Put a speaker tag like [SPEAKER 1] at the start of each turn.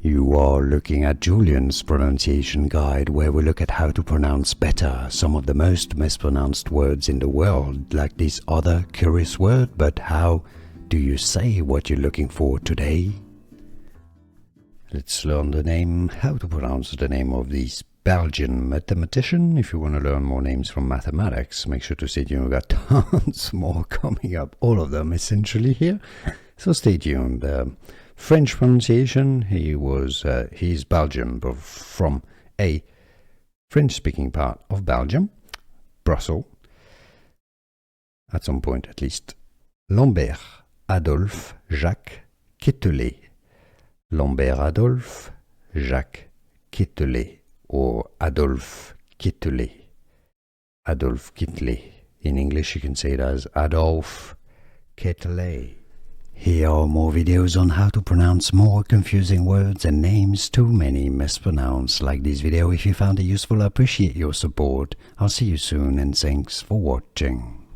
[SPEAKER 1] You are looking at Julian's pronunciation guide, where we look at how to pronounce better some of the most mispronounced words in the world, like this other curious word. But how do you say what you're looking for today? Let's learn how to pronounce the name of this Belgian mathematician. If you want to learn more names from mathematics, make sure to stay tuned. We've got tons more coming up, all of them essentially here. So stay tuned. French pronunciation, he's Belgian, but from a French-speaking part of Belgium, Brussels, at some point at least. Lambert Adolphe Jacques Quételet. Lambert Adolphe Jacques Quételet, or Adolphe Quételet. Adolphe Quételet. In English you can say it as Adolphe Quételet. Here are more videos on how to pronounce more confusing words and names too many mispronounced. Like this video if you found it useful. I appreciate your support. I'll see you soon and thanks for watching.